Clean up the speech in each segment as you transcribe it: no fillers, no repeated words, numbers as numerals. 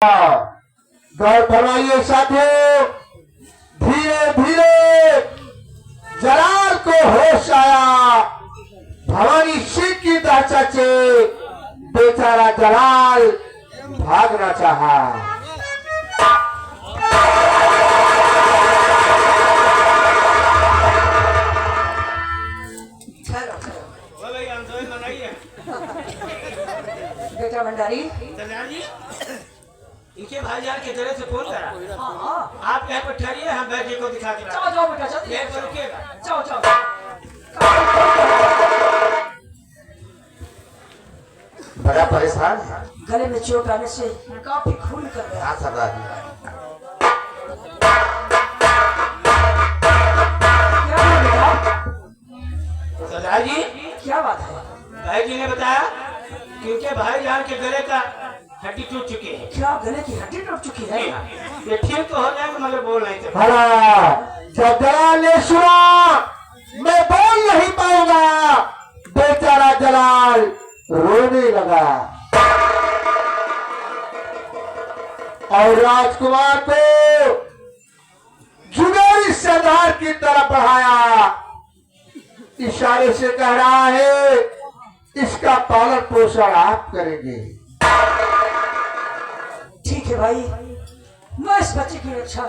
गौर फरमाइए साथियों, धीरे धीरे जलाल को होश आया। भवानी सिंह की दाचा से बेचारा जलाल भागना चाहा। बेटा भंडारी, इनके भाईजान के तरह से फोन करा। हाँ, आप यहाँ पर ठहरिए, हम बैठ को दिखा के जाओ जाओ बेटा, जल्दी रुकिएगा। जाओ जाओ। बड़ा परेशान है। गले में चोट आने से काफी खून कर गया। हाँ सरदार जी। क्या हुआ बेटा? सरदार जी, क्या बात है? भाई जी ने बताया कि उनके भाईजान के गले का हड्डी टूट चुकी है। क्या गले की हड्डी टूट चुकी है? ये ठीक तो हो जाएगा मगर बोल नहीं सकते। भला जब जलाल ने सुना, मैं बोल नहीं पाऊंगा। बेचारा जलाल रोने लगा और राजकुमार को जुगेरी सरदार की तरफ बढ़ाया। इशारे से कह रहा है, इसका पालन पोषण आप करेंगे। ठीक है भाई, मैं इस बच्चे की रक्षा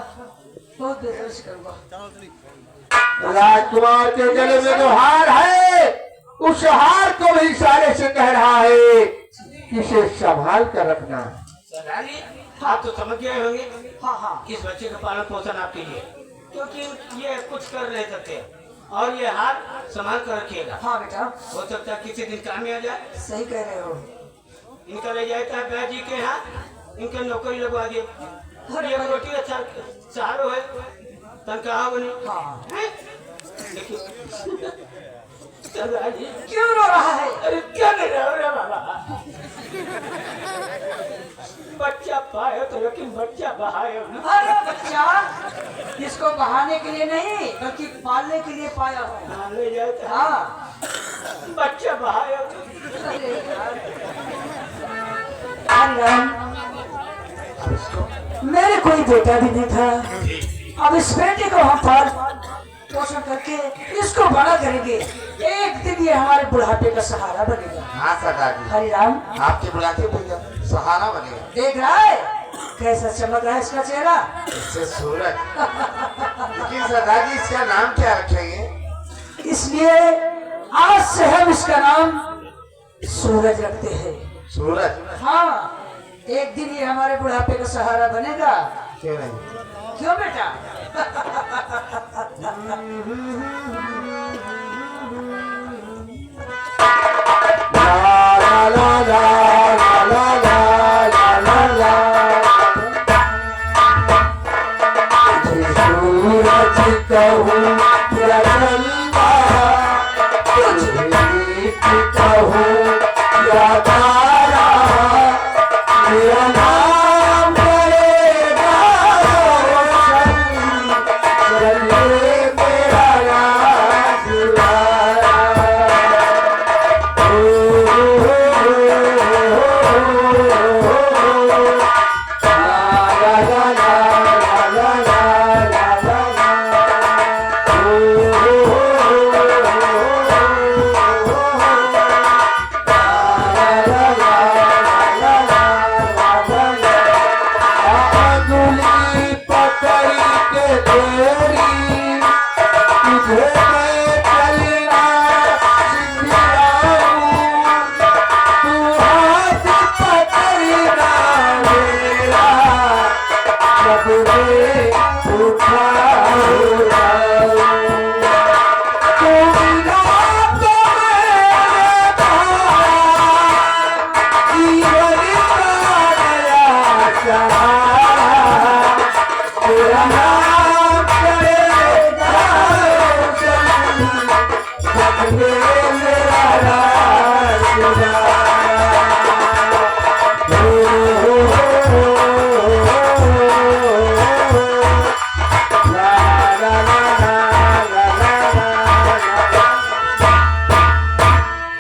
बहुत बेहतर से करूंगा। राजकुमार के गले में जो हार है, उस हार को भी इशारे से कह रहा है, इसे संभाल कर रखना। सरदार जी, आप तो समझ गए होंगे। हाँ हाँ, इस बच्चे का पालन पोषण आप कीजिए, क्योंकि ये कुछ कर नहीं सकते और ये हाथ संभाल कर रखिएगा। हाँ बेटा, हो सकता है किसी दिन काम में आ जाए। सही कह रहे हो। इनका ले जाता है बैद जी के यहाँ, इनका नौकरी लगवा दिए। ये रोटी अच्छा चारो है, तनख्वाह बनी। हाँ। देखिए सरदार जी, क्यों रो रहा है? अरे क्या नहीं रहा रे बाबा, बच्चा पाया तो लेकिन बच्चा बहाया ना। अरे बच्चा, इसको बहाने के लिए नहीं बल्कि पालने के लिए पाया हूँ। हाँ, ले जाता है। हाँ, बच्चा बहाया तो। अरे यार, मेरे कोई बेटा भी नहीं था। अब इस बेटे को हम पाल पोषण करके इसको बड़ा करेंगे। एक दिन ये हमारे बुढ़ापे का सहारा बनेगा। हाँ सरदार जी, हरिराम, आपके बुढ़ापे भैया सहारा बनेगा। देख रहा है कैसा चमक रहा है इसका चेहरा? इससे सूरज। लेकिन सरदार जी, इसका नाम क्या रखेंगे? इसलिए आज से हम इसका नाम सूरज रखते हैं। सूरज? हाँ, एक दिन ये हमारे बुढ़ापे का सहारा बनेगा। क्यों नहीं? क्यों बेटा? ला ला ला ला ला ला ला ला ला। सूरज कहूँ